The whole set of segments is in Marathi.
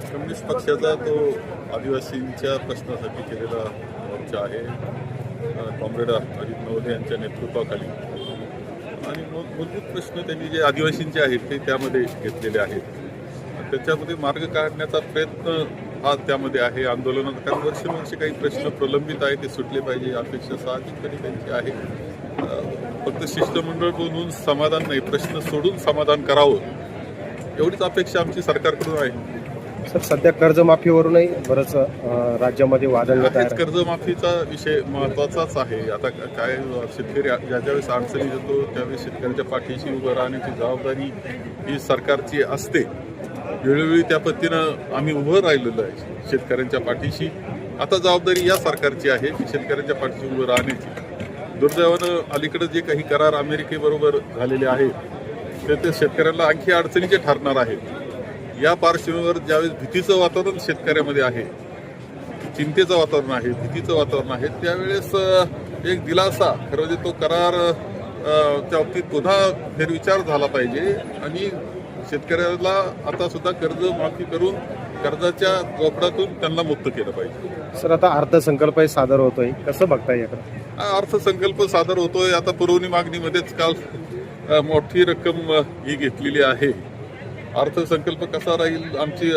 कम्युनिस्ट पक्षाचा तो आदिवासींच्या प्रश्नासाठी केलेला मोर्चा आहे. कॉम्रेड अजित नवले यांच्या नेतृत्वाखाली आणि मूलभूत प्रश्न त्यांनी जे आदिवासींचे आहेत ते त्यामध्ये घेतलेले आहेत. त्याच्यामध्ये मार्ग काढण्याचा प्रयत्न हा त्यामध्ये आहे आंदोलनात. कारण वर्षानुवर्षे काही प्रश्न प्रलंबित आहे ते सुटले पाहिजे अपेक्षा साहजिकपणे त्यांची आहे. फक्त शिष्टमंडळ बनवून समाधान नाही, प्रश्न सोडून समाधान करावं एवढीच अपेक्षा आमची सरकारकडून आहे. सर, सध्या कर्जमाफीवरूनही बरंच राज्यामध्ये वादंग आहे. कर्जमाफीचा विषय महत्त्वाचाच आहे. आता काय शेतकरी ज्यावेळेस अडचणी येतो त्यावेळेस शेतकऱ्यांच्या पाठीशी उभं राहण्याची जबाबदारी ही सरकारची असते. वेळोवेळी त्या पद्धतीनं आम्ही उभं राहिलेलो आहे शेतकऱ्यांच्या पाठीशी. आता जबाबदारी या सरकारची आहे की शेतकऱ्यांच्या पाठीशी उभं राहण्याची. दुर्दैवानं अलीकडे जे काही करार अमेरिकेबरोबर झालेले आहेत ते शेतकऱ्यांना आणखी अडचणीचे ठरणार आहेत. या पार्श्वभूमीवर ज्यावेळेस भीतीचं वातावरण शेतकऱ्यामध्ये आहे, चिंतेचं वातावरण आहे, भीतीचं वातावरण आहे, त्यावेळेस एक दिलासा खरं म्हणजे तो करार त्या बाबतीत पुन्हा फेरविचार झाला पाहिजे आणि शेतकऱ्याला आता सुद्धा कर्ज माफी करून कर्जाच्या जोपडातून त्यांना मुक्त केलं पाहिजे. सर, आता अर्थसंकल्प सादर होतोय, कसं बघताय याकडे? अर्थसंकल्प सादर होतोय. आता पुरवणी मागणीमध्येच काल मोठी रक्कम ही घेतलेली आहे. अर्थसंकल्प कसा राहील आमची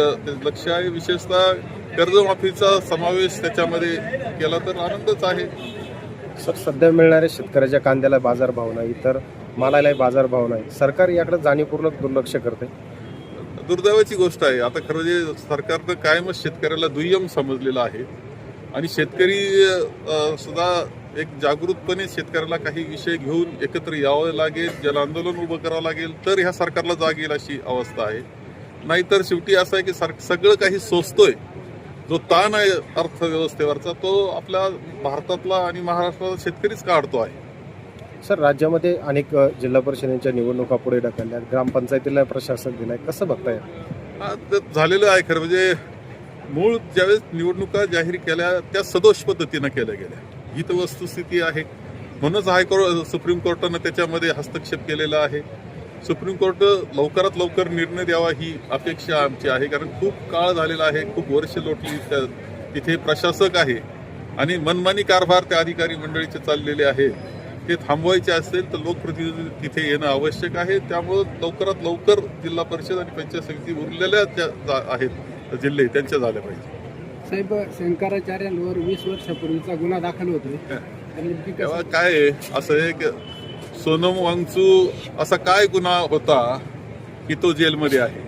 लक्ष आहे. विशेषतः कर्जमाफीचा समावेश त्याच्यामध्ये केला तर आनंदच आहे. सर, सध्या मिळणाऱ्या शेतकऱ्याच्या कांद्याला बाजारभाव नाही, तर मालालाही बाजारभाव नाही. सरकार याकडे जाणीवपूर्वक दुर्लक्ष करते. दुर्दैवाची गोष्ट आहे. आता खरं म्हणजे सरकारनं कायमच शेतकऱ्याला दुय्यम समजलेलं आहे आणि शेतकरी सुद्धा एक जागृतपणे शेतकऱ्याला काही विषय घेऊन एकत्र यावं लागेल, जन आंदोलन उभं करावं लागेल तर ह्या सरकारला जाग येईल अशी अवस्था आहे. नाहीतर शेवटी असं आहे की सगळं काही सोसतोय. जो ताण आहे अर्थव्यवस्थेवरचा तो आपल्या भारतातला आणि महाराष्ट्रातला शेतकरीच काढतो आहे. सर, राज्यामध्ये अनेक जिल्हा परिषदेच्या निवडणुका पुढे ढकलल्या, ग्रामपंचायतीला प्रशासक दिलाय, कसं बघताय? झालेलं आहे खरं म्हणजे मूळ ज्यावेळेस निवडणुका जाहीर केल्या त्या सदोष पद्धतीनं केल्या गेल्या ही तर वस्तुस्थिती आहे. म्हणूनच हायकोर्ट सुप्रीम कोर्टानं त्याच्यामध्ये हस्तक्षेप केलेला आहे. सुप्रीम कोर्ट लवकरात लवकर निर्णय द्यावा ही अपेक्षा आमची आहे. कारण खूप काळ झालेला आहे, खूप वर्ष लोटली तिथे प्रशासक आहे आणि मनमानी कारभार त्या अधिकारी मंडळीचे चाललेले आहे. ते थांबवायचे असेल तर लोकप्रतिनिधी तिथे येणं आवश्यक आहे. त्यामुळं लवकरात लवकर जिल्हा परिषद आणि पंचायत समिती उरलेल्या ज्या आहेत जिल्हे त्यांच्या झाल्या पाहिजे. साहेब, शंकराचार्यांवर 20 वर्षापूर्वीचा गुन्हा दाखल होतोय. तेव्हा काय असं आहे की सोनम वांगचू असा काय गुन्हा होता की तो जेलमध्ये आहे?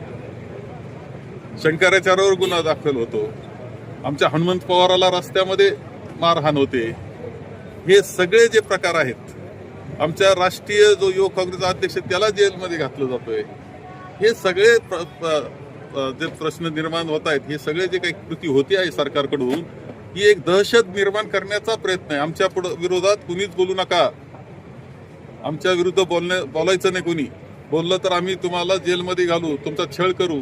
शंकराचार्यावर गुन्हा दाखल होतो. आमच्या हनुमंत पवाराला रस्त्यामध्ये मारहाण होते. हे सगळे जे प्रकार आहेत, आमच्या राष्ट्रीय जो युवक काँग्रेसचा अध्यक्ष त्याला जेलमध्ये घातलं जातोय. हे सगळे जे प्रश्न निर्माण होत आहेत, हे सगळे जे काही कृती होती आहे सरकारकडून ही एक दहशत निर्माण करण्याचा प्रयत्न आहे. आमच्या विरोधात कुणीच बोलू नका, आमच्या विरुद्ध बोलायचं नाही. कोणी बोललं तर आम्ही तुम्हाला जेलमध्ये घालू, तुमचा छळ करू,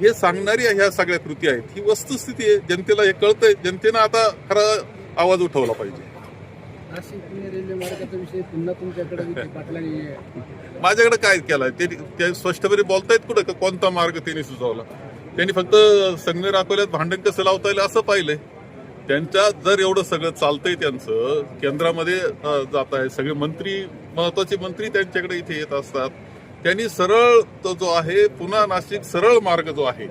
हे सांगणारी ह्या सगळ्या कृती आहेत. ही वस्तुस्थिती आहे. जनतेला हे कळतंय. जनतेनं आता खरा आवाज उठवला पाहिजे. रेल्वे मार्गाचा विषय पुन्हा तुमच्याकडे माझ्याकडे काय केलाय ते स्पष्टपणे बोलतायत कुठं का कोणता मार्ग त्यांनी सुचवला? त्यांनी फक्त संगमेर अकोल्यात भांडण कसं लावता येईल असं पाहिलंय. त्यांच्या जर एवढं सगळं चालतंय, त्यांचं केंद्रामध्ये जात आहे, सगळे मंत्री महत्वाचे मंत्री त्यांच्याकडे इथे येत असतात. त्यांनी सरळ तो जो आहे पुन्हा नाशिक सरळ मार्ग जो आहे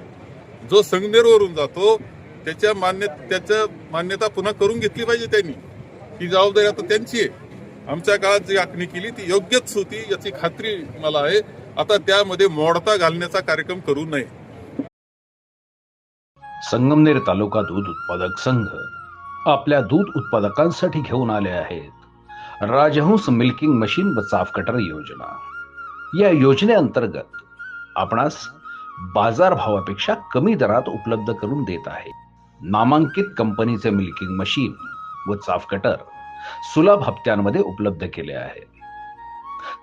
जो संगमेरवरून जातो त्याच्या मान्यता पुन्हा करून घेतली पाहिजे त्यांनी. ही जबाबदारी आता त्यांची आहे. आमच्या काळात जी आखणी केली ती योग्यच होती याची खात्री मला आहे. आता त्यामध्ये मोडता घालण्याचा कार्यक्रम करू नये. संगमनेर तालुका दूध उत्पादक संघ आपल्या दूध उत्पादकांसाठी घेऊन आले आहेत राजहंस मिल्किंग मशीन व चाफ कटर योजना. या योजनेअंतर्गत आपणास बाजारभावापेक्षा कमी दरात उपलब्ध करून देत आहे. नामांकित कंपनीचे मिल्किंग मशीन व चाफ कटर सुलभ हप्त्यांमध्ये उपलब्ध केले आहे.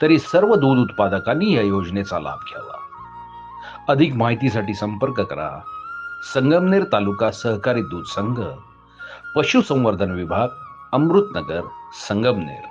तरी सर्व दूध उत्पादकांनी या योजनेचा लाभ घ्यावा. अधिक माहितीसाठी संपर्क करा संगमनेर तालुका सहकारी दूध संघ, पशुसंवर्धन विभाग, अमृतनगर, संगमनेर.